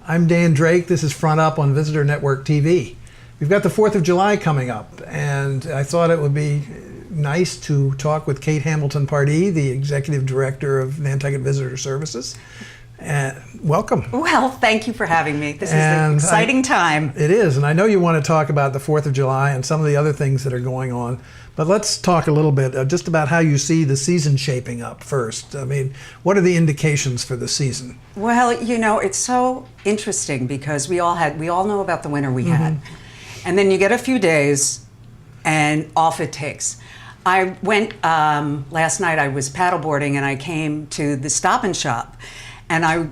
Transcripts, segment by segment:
I'm Dan Drake. This is Front Up on Visitor Network TV. We've got the 4th of July coming up, and I thought it would be nice to talk with KateHamilton CPC, the Executive Director of Nantucket Visitor Services. Welcome. Well, thank you for having me. This is an exciting time. It is, and I know you want to talk about the 4th of July and some of the other things that are going on, but let's talk a little bit just about how you see the season shaping up first. I mean, what are the indications for the season? Well, you know, it's so interesting because we all know about the winter we had. And then you get a few days and off it takes. I went, last night I was paddleboarding and I came to the Stop and Shop, and I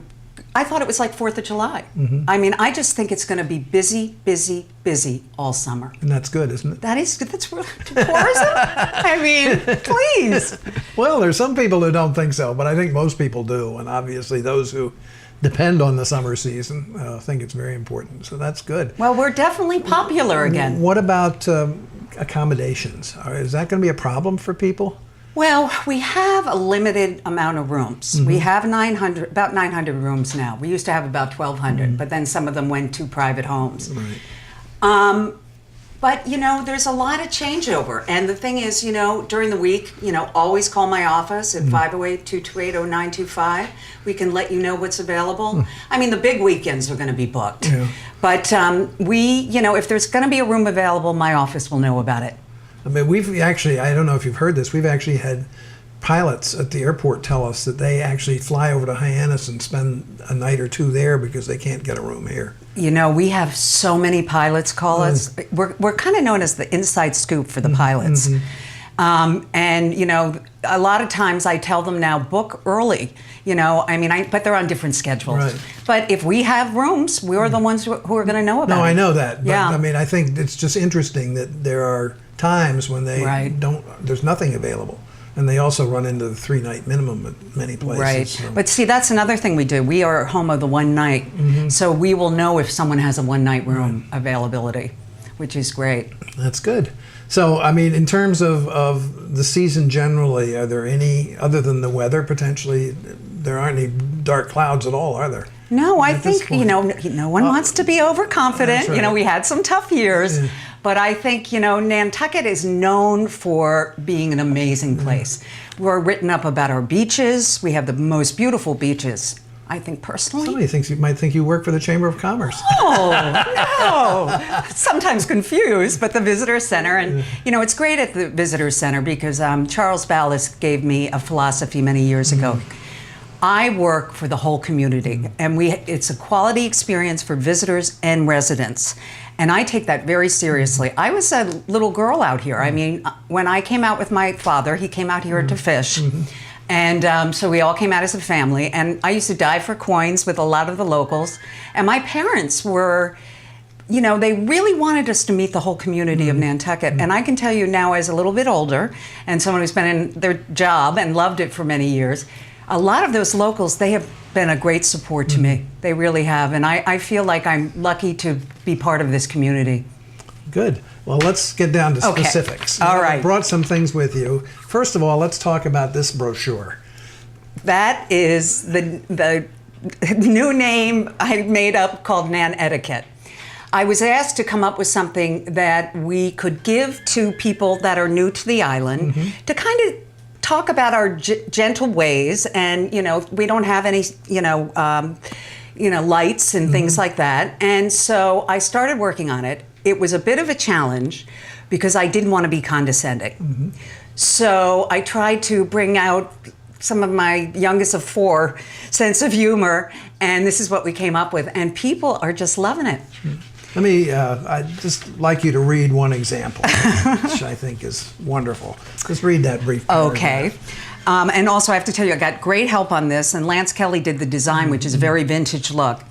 thought it was like 4th of July. I mean, I just think it's going to be busy, busy, busy all summer. And that's good, isn't it? That is good. That's tourism. I mean, please. Well, there's some people who don't think so, but I think most people do. And obviously those who depend on the summer season think it's very important. So that's good. Well, we're definitely popular again. What about accommodations? Is that going to be a problem for people? Well, we have a limited amount of rooms. We have about 900 rooms now. We used to have about 1,200, but then some of them went to private homes. Right. But, you know, there's a lot of changeover. And the thing is, you know, during the week, you know, always call my office at 508-228-0925. We can let you know what's available. I mean, the big weekends are going to be booked. Yeah. But you know, if there's going to be a room available, my office will know about it. I mean, we've actually, I don't know if you've heard this, we've actually had pilots at the airport tell us that they actually fly over to Hyannis and spend a night or two there because they can't get a room here. You know, we have so many pilots call us. We're kind of known as the inside scoop for the pilots. And, you know, a lot of times I tell them now, book early. You know, I mean, but they're on different schedules. Right. But if we have rooms, we're the ones who are going to know about it. No, I know that. But, yeah. I mean, I think it's just interesting that there are times when they there's nothing available. And they also run into the 3-night minimum at many places. Right. So. But see, that's another thing we do. We are home of the one night. So we will know if someone has a one-night room availability, which is great. That's good. So, I mean, in terms of the season generally, are there any, other than the weather potentially, there aren't any dark clouds at all, are there? No, I think, you know, no one wants to be overconfident. Right. You know, we had some tough years. Yeah. But I think, you know, Nantucket is known for being an amazing place. We're written up about our beaches. We have the most beautiful beaches, I think, personally. Somebody might think you work for the Chamber of Commerce. Oh, no. Sometimes confused, but the Visitor Center. And, you know, it's great at the Visitor Center because Charles Ballas gave me a philosophy many years ago. I work for the whole community, and it's a quality experience for visitors and residents. And I take that very seriously. I was a little girl out here. I mean, when I came out with my father, he came out here to fish. And so we all came out as a family. And I used to dive for coins with a lot of the locals. And my parents were, you know, they really wanted us to meet the whole community of Nantucket. And I can tell you now, as a little bit older, and someone who's been in their job and loved it for many years, a lot of those locals, they have been a great support to me. They really have. And I feel like I'm lucky to be part of this community. Good. Well, let's get down to specifics. All right. I brought some things with you. First of all, let's talk about this brochure. That is the new name I made up called Nan Etiquette. I was asked to come up with something that we could give to people that are new to the island to kind of talk about our gentle ways, and you know, we don't have any lights and things like that. And so I started working on it. It was a bit of a challenge because I didn't want to be condescending. So I tried to bring out some of my youngest of 4 sense of humor, and this is what we came up with. And people are just loving it. Let me, I'd just like you to read one example, which I think is wonderful. Just read that brief paragraph. Okay. And also I have to tell you, I got great help on this, and Lance Kelly did the design, which is a very vintage look.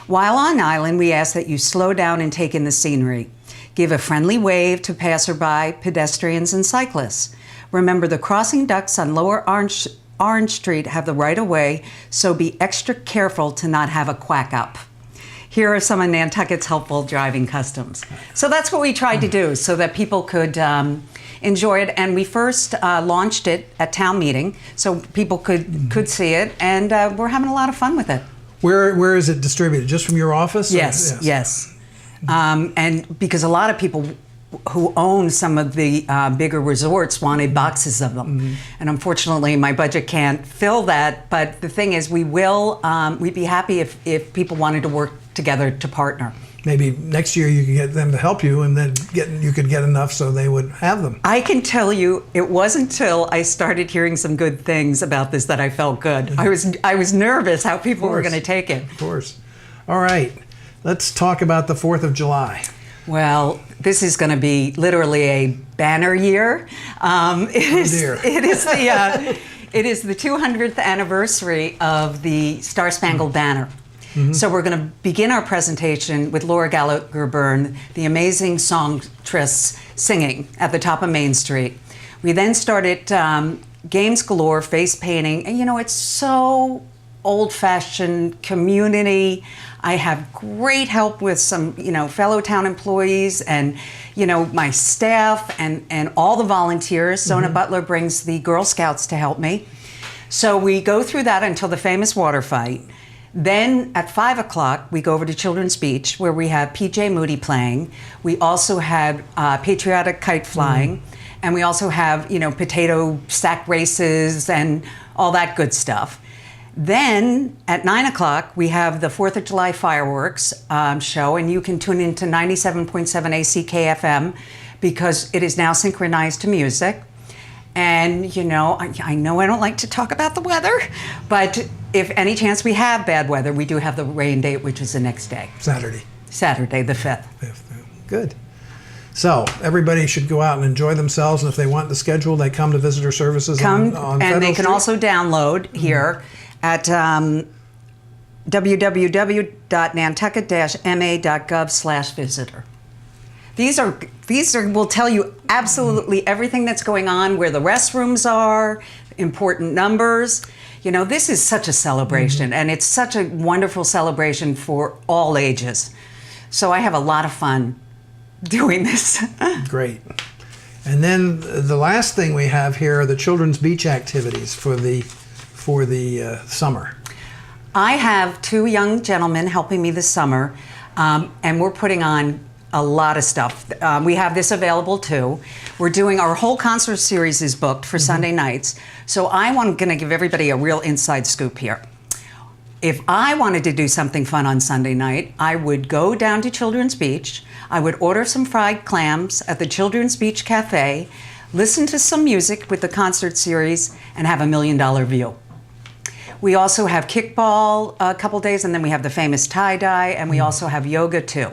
While on island, we ask that you slow down and take in the scenery. Give a friendly wave to passerby, pedestrians, and cyclists. Remember, the crossing ducks on Lower Orange Street have the right of way, so be extra careful to not have a quack up. Here are some of Nantucket's helpful driving customs. So that's what we tried to do so that people could enjoy it. And we first launched it at town meeting so people could see it, and we're having a lot of fun with it. Where is it distributed? Just from your office? Yes, yes. And because a lot of people who own some of the bigger resorts wanted boxes of them. And unfortunately, my budget can't fill that. But the thing is, we'd be happy if people wanted to work together to partner. Maybe next year you could get them to help you, and then you could get enough so they would have them. I can tell you, it wasn't until I started hearing some good things about this that I felt good. I was nervous how people were going to take it. Of course. All right. Let's talk about the 4th of July. Well, this is going to be literally a banner year. It is the 200th anniversary of the Star-Spangled Banner. So we're going to begin our presentation with Laura Gallagher-Byrne, the amazing songstress, singing at the top of Main Street. We then started games galore, face painting, and it's so old-fashioned community. I have great help with some, fellow town employees and, my staff and all the volunteers. Zona Butler brings the Girl Scouts to help me. So we go through that until the famous water fight. Then at 5 o'clock, we go over to Children's Beach, where we have PJ Moody playing. We also had patriotic kite flying. And we also have, potato sack races and all that good stuff. Then at 9 o'clock, we have the 4th of July fireworks show, and you can tune into 97.7 ACKFM because it is now synchronized to music. And, I know I don't like to talk about the weather, but if any chance we have bad weather, we do have the rain date, which is the next day. Saturday, the 5th. Good. So everybody should go out and enjoy themselves, and if they want the schedule, they come to Visitor Services on Federal and they can Street. also download here at www.nantucket-ma.gov/visitor. These are will tell you absolutely everything that's going on, where the restrooms are, important numbers. This is such a celebration, and it's such a wonderful celebration for all ages. So I have a lot of fun doing this. Great. And then the last thing we have here are the Children's Beach activities for the summer. I have 2 young gentlemen helping me this summer, and we're putting on a lot of stuff. We have this available too. We're doing our whole concert series is booked for Sunday nights. So I'm going to give everybody a real inside scoop here. If I wanted to do something fun on Sunday night, I would go down to Children's Beach. I would order some fried clams at the Children's Beach Cafe, listen to some music with the concert series, and have $1 million view. We also have kickball a couple days, and then we have the famous tie-dye, and we also have yoga too.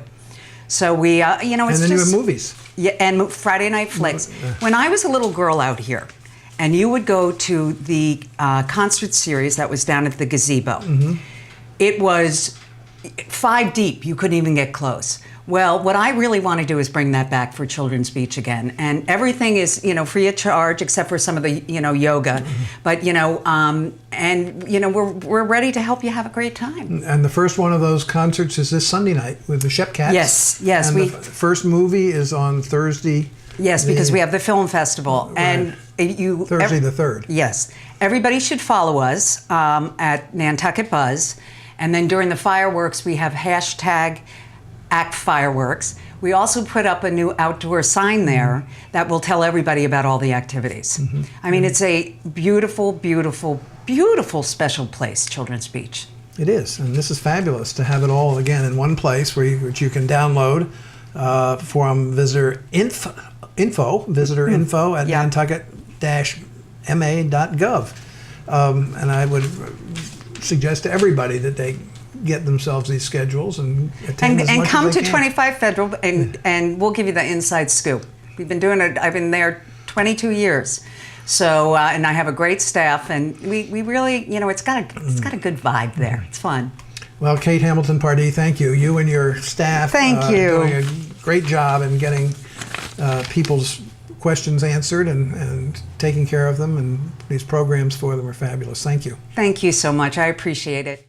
So we, it's and then you have movies. Yeah, and Friday night flicks. When I was a little girl out here, and you would go to the concert series that was down at the gazebo, it was 5 deep. You couldn't even get close. Well, what I really want to do is bring that back for Children's Beach again, and everything is free of charge except for some of the yoga, but we're ready to help you have a great time. And the first one of those concerts is this Sunday night with the Shep Cats. Yes. And the first movie is on Thursday. Yes, because we have the film festival, and Thursday the 3rd. Yes, everybody should follow us at Nantucket Buzz, and then during the fireworks we have hashtag Act Fireworks. We also put up a new outdoor sign there that will tell everybody about all the activities. I mean, it's a beautiful, beautiful, beautiful special place, Children's Beach. It is, and this is fabulous to have it all again in one place which you can download from visitor info at nantucket-ma.gov. And I would suggest to everybody that they get themselves these schedules and attend as much come as they to can. 25 Federal, and we'll give you the inside scoop. We've been doing it. I've been there 22 years, so and I have a great staff, and we really, it's got a good vibe there. It's fun. Well, Kate Hamilton Pardee, thank you. You and your staff thank you. Doing a great job in getting people's questions answered and taking care of them, and these programs for them are fabulous. Thank you. Thank you so much. I appreciate it.